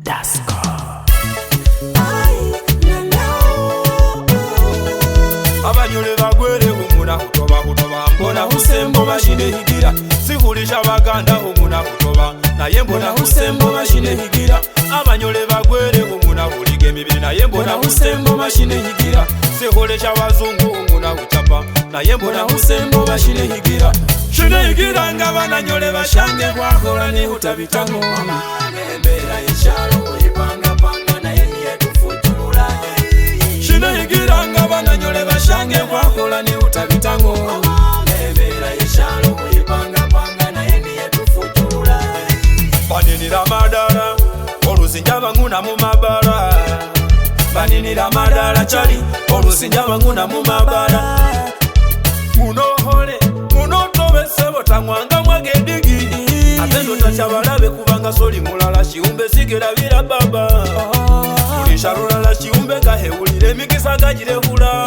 Dasko. Abanyole bagwere umuna kutoba mbona husembo bashine higira sihulisha baganda umuna kutoba naye mbona husembo bashine higira abanyole bagwere umuna hulige mibiri naye mbona husembo bashine higira sihulisha bazungu umuna kuchapa naye mbona husembo bashine higira shine higira ngabana nyole bashange kwakola ni hutabitango Mbera ishalo ipanga panga na yeni yetu futula shine higira ngabana nyole bashange kwakola ni hutabitango Mbera ishalo ipanga panga na yeni yetu futula Baninira madara oluzinjaba nguna mu mabara Baninira madara chali oluzinjaba nguna mu mabara Muno hole muno tobe sebo tangwanga mwagedigi Atendo tachabalabe kubanga soli mulala shiumbe sigera vira baba Ulisharula la shiumbe gahewulire mikisa gajire hula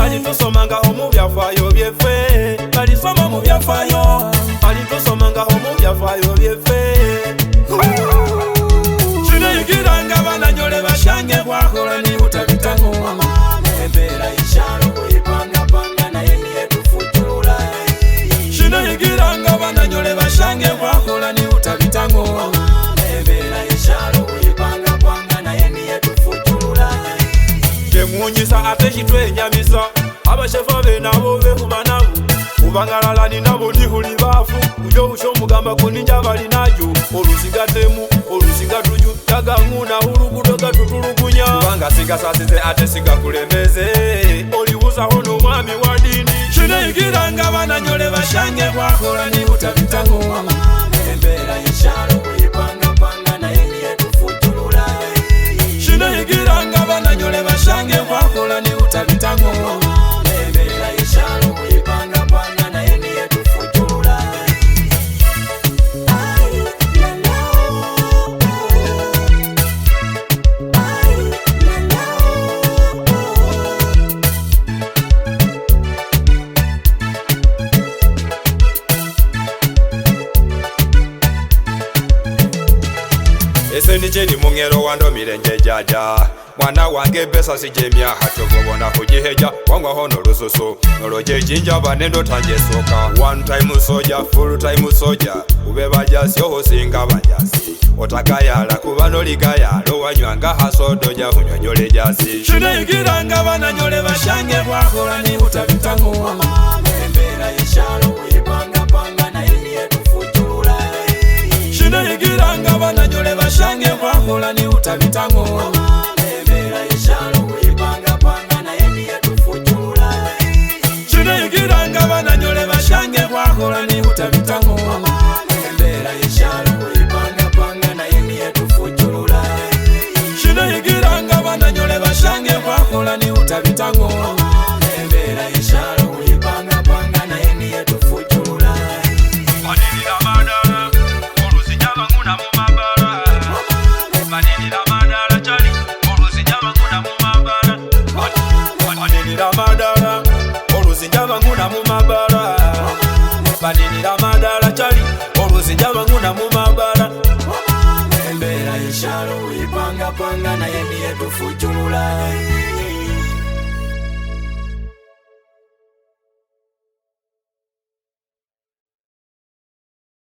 Alitosomanga homu byafayo byefe Alisoma mu byafayo Alitosomanga homu byafayo byefe Shine yigiranga bana nyole bashange kwakola ni hutabitango Mbera ishalo ipanga panga na yeni yetu futula Shine yigiranga bana nyole bashange kwakola ni hutabitango Mbera ishalo ipanga panga na yeni yetu futula Kemunyisa ate chitwe nyamisa abashefa be nabo behuba nabo ubangalalani nabo nihuli bafu ujo usho mugamba kuninja bali najo olusigatemu olusigatuju taganguna urugudo gatutulugunya ubanga sigasasize ate sigakulembeze olibuza hono mwami wa dini shine igiranga bana nyole bashange kwakola ni hutabitango Mbera ishalo ipanga panga na yeni yetu futula shine igiranga bana nyole bashange kwakola ni hutabitango Mbera ishalo ipanga panga na yeni yetu futula Ese ni cheni mungero wando mirenje jaja Mwana wange besa sijemia hatogobona kujiheja Wangwa hono lususu Noloje jinja banendo tanje soka One time soja, full time soja Ube bajasi yoho singa bajasi Otakayala kubano ligayalo Wanywanga hasodo ja hunyonyole jasi Shine igiranga bana nyole bashange kwakola ni hutabitango Mbera ishalo ipanga panga na yeni yetu futula Shine igiranga bana nyole bashange kwakola ni hutabitango Mbera ishalo ipanga panga na yeni yetu futula Shine igiranga bana nyole bashange kwakola ni hutabitango Mbera ishalo ipanga panga na yeni yetu futula Shine igiranga bana nyole bashange kwakola ni hutabitango Mbera ishalo ipanga panga na yeni yetu futula Baninira madara oluzinjaba nguna mu mabara Baninira madara chali oluzinjaba nguna mu mabara Baninira madara oluzinjaba nguna mu mabara Baninira madara chali oluzinjaba nguna mu mabara Mbera ishalo ipanga panga na yeni yetu futula